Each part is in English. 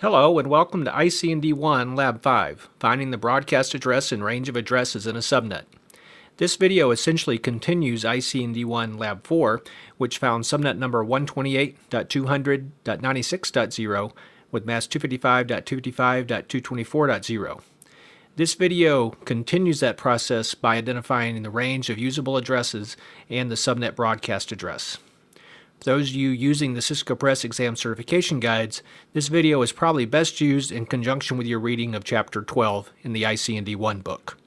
Hello and welcome to ICND1 Lab 5, Finding the Broadcast Address and Range of Addresses in a Subnet. This video essentially continues ICND1 Lab 4, which found subnet number 128.200.96.0 with mask 255.255.224.0. This video continues that process by identifying the range of usable addresses and the subnet broadcast address. For those of you using the Cisco Press exam certification guides, this video is probably best used in conjunction with your reading of Chapter 12 in the ICND1 book.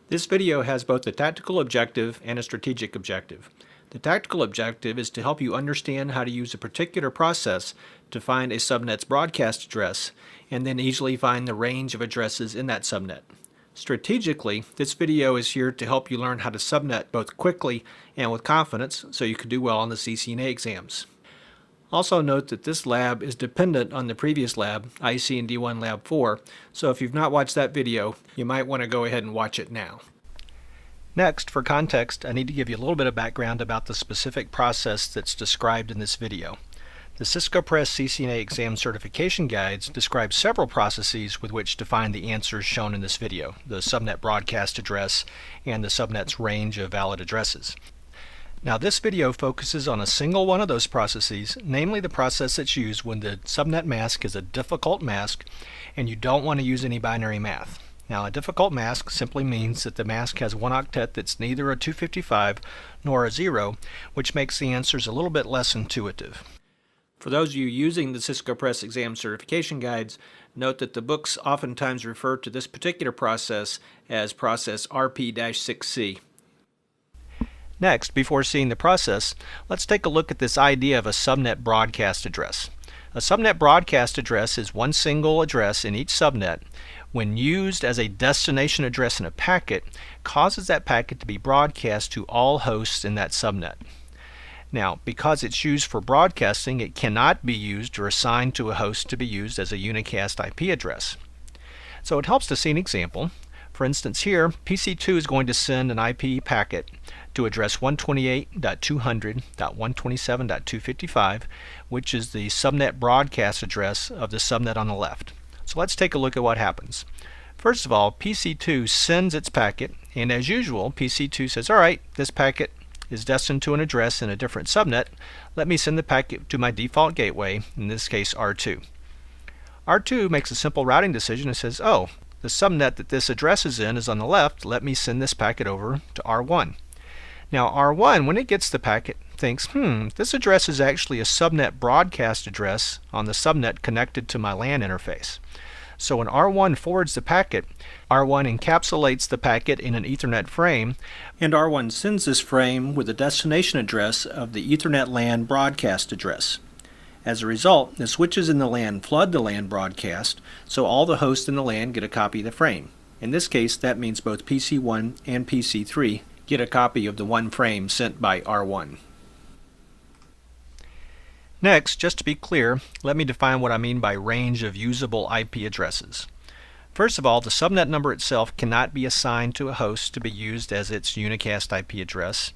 This video has both a tactical objective and a strategic objective. The tactical objective is to help you understand how to use a particular process to find a subnet's broadcast address and then easily find the range of addresses in that subnet. Strategically, this video is here to help you learn how to subnet both quickly and with confidence so you can do well on the CCNA exams. Also note that this lab is dependent on the previous lab, ICND1 Lab 4, so if you've not watched that video, you might want to go ahead and watch it now. Next, for context, I need to give you a little bit of background about the specific process that's described in this video. The Cisco Press CCNA exam certification guides describe several processes with which to find the answers shown in this video, the subnet broadcast address and the subnet's range of valid addresses. Now this video focuses on a single one of those processes, namely the process that's used when the subnet mask is a difficult mask and you don't want to use any binary math. Now a difficult mask simply means that the mask has one octet that's neither a 255 nor a 0, which makes the answers a little bit less intuitive. For those of you using the Cisco Press exam certification guides, note that the books oftentimes refer to this particular process as process RP-6C. Next, before seeing the process, let's take a look at this idea of a subnet broadcast address. A subnet broadcast address is one single address in each subnet. When used as a destination address in a packet, causes that packet to be broadcast to all hosts in that subnet. Now, because it's used for broadcasting, it cannot be used or assigned to a host to be used as a unicast IP address. So it helps to see an example. For instance here, PC2 is going to send an IP packet to address 128.200.127.255, which is the subnet broadcast address of the subnet on the left. So let's take a look at what happens. First of all, PC2 sends its packet, and as usual, PC2 says, alright, this packet is destined to an address in a different subnet. Let me send the packet to my default gateway, in this case R2. R2 makes a simple routing decision and says, oh, the subnet that this address is in is on the left, let me send this packet over to R1. Now R1, when it gets the packet, thinks, this address is actually a subnet broadcast address on the subnet connected to my LAN interface. So when R1 forwards the packet, R1 encapsulates the packet in an Ethernet frame, and R1 sends this frame with the destination address of the Ethernet LAN broadcast address. As a result, the switches in the LAN flood the LAN broadcast, so all the hosts in the LAN get a copy of the frame. In this case, that means both PC1 and PC3 get a copy of the one frame sent by R1. Next, just to be clear, let me define what I mean by range of usable IP addresses. First of all, the subnet number itself cannot be assigned to a host to be used as its unicast IP address.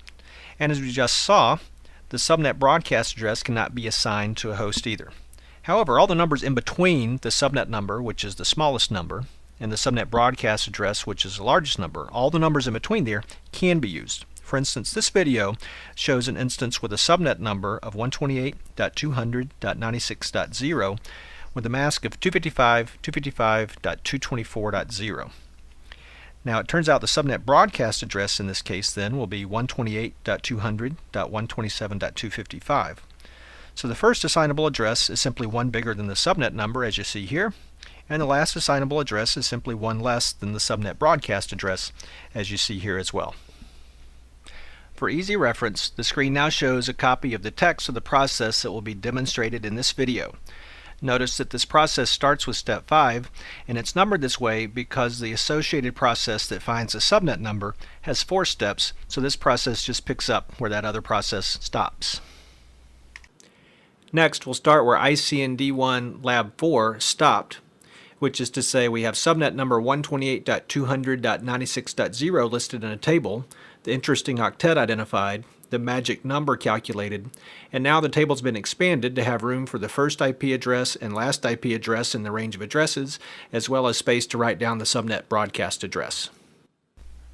And as we just saw, the subnet broadcast address cannot be assigned to a host either. However, all the numbers in between the subnet number, which is the smallest number, and the subnet broadcast address, which is the largest number, all the numbers in between there can be used. For instance, this video shows an instance with a subnet number of 128.200.96.0 with a mask of 255.255.224.0. Now it turns out the subnet broadcast address in this case then will be 128.200.127.255. So the first assignable address is simply one bigger than the subnet number, as you see here, and the last assignable address is simply one less than the subnet broadcast address, as you see here as well. For easy reference, the screen now shows a copy of the text of the process that will be demonstrated in this video. Notice that this process starts with step 5, and it's numbered this way because the associated process that finds a subnet number has 4 steps, so this process just picks up where that other process stops. Next, we'll start where ICND1 Lab 4 stopped, which is to say we have subnet number 128.200.96.0 listed in a table, the interesting octet identified, the magic number calculated, and now the table's been expanded to have room for the first IP address and last IP address in the range of addresses, as well as space to write down the subnet broadcast address.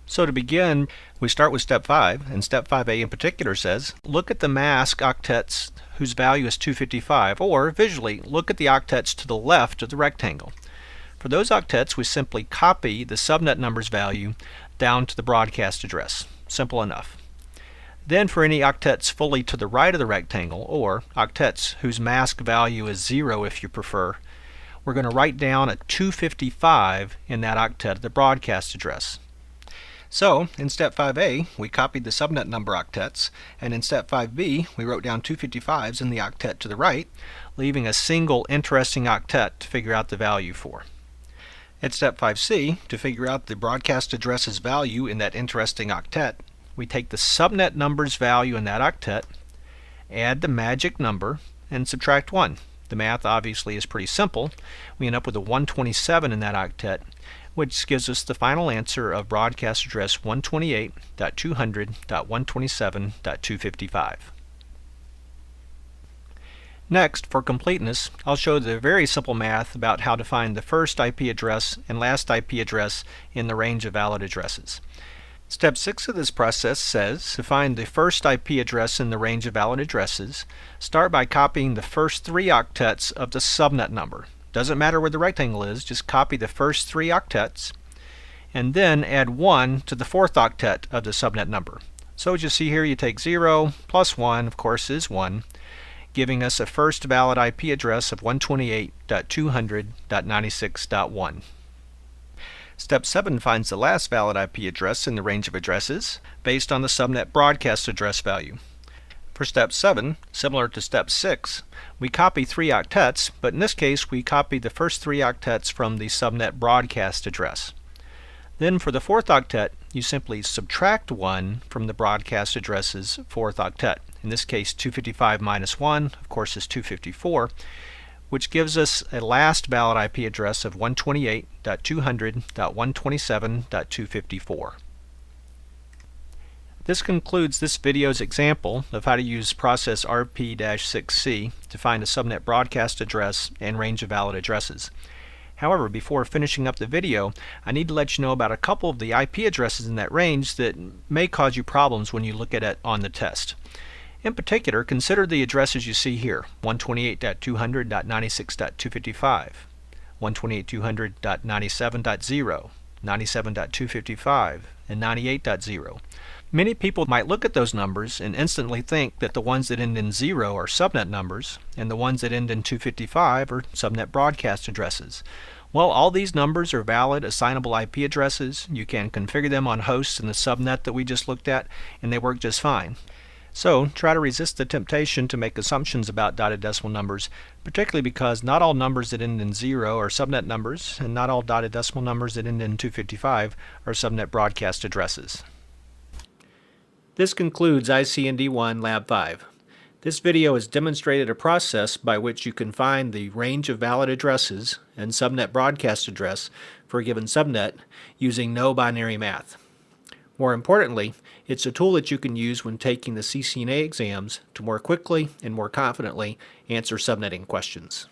So to begin, we start with step 5, and step 5a in particular says, look at the mask octets whose value is 255, or visually, look at the octets to the left of the rectangle. For those octets, we simply copy the subnet number's value down to the broadcast address. Simple enough. Then for any octets fully to the right of the rectangle, or octets whose mask value is 0 if you prefer, we're going to write down a 255 in that octet of the broadcast address. So, in step 5a, we copied the subnet number octets, and in step 5b, we wrote down 255s in the octet to the right, leaving a single interesting octet to figure out the value for. At step 5c, to figure out the broadcast address's value in that interesting octet, we take the subnet number's value in that octet, add the magic number, and subtract 1. The math obviously is pretty simple. We end up with a 127 in that octet, which gives us the final answer of broadcast address 128.200.127.255. Next, for completeness, I'll show the very simple math about how to find the first IP address and last IP address in the range of valid addresses. Step 6 of this process says to find the first IP address in the range of valid addresses, start by copying the first 3 octets of the subnet number. Doesn't matter where the rectangle is, just copy the first 3 octets and then add 1 to the 4th octet of the subnet number. So as you see here, you take 0 plus 1, of course, is 1, giving us a first valid IP address of 128.200.96.1. Step 7 finds the last valid IP address in the range of addresses based on the subnet broadcast address value. For step 7, similar to step 6, we copy 3 octets, but in this case we copy the first 3 octets from the subnet broadcast address. Then for the 4th octet, you simply subtract 1 from the broadcast address's 4th octet. In this case, 255 minus 1, of course, is 254, which gives us a last valid IP address of 128.200.127.254. This concludes this video's example of how to use process RP-6C to find a subnet broadcast address and range of valid addresses. However, before finishing up the video, I need to let you know about a couple of the IP addresses in that range that may cause you problems when you look at it on the test. In particular, consider the addresses you see here: 128.200.96.255, 128.200.97.0, 97.255, and 98.0. Many people might look at those numbers and instantly think that the ones that end in 0 are subnet numbers and the ones that end in 255 are subnet broadcast addresses. Well, all these numbers are valid assignable IP addresses. You can configure them on hosts in the subnet that we just looked at, and they work just fine. So try to resist the temptation to make assumptions about dotted decimal numbers, particularly because not all numbers that end in 0 are subnet numbers, and not all dotted decimal numbers that end in 255 are subnet broadcast addresses. This concludes IC&D 1 Lab 5. This video has demonstrated a process by which you can find the range of valid addresses and subnet broadcast address for a given subnet using no binary math. More importantly, it's a tool that you can use when taking the CCNA exams to more quickly and more confidently answer subnetting questions.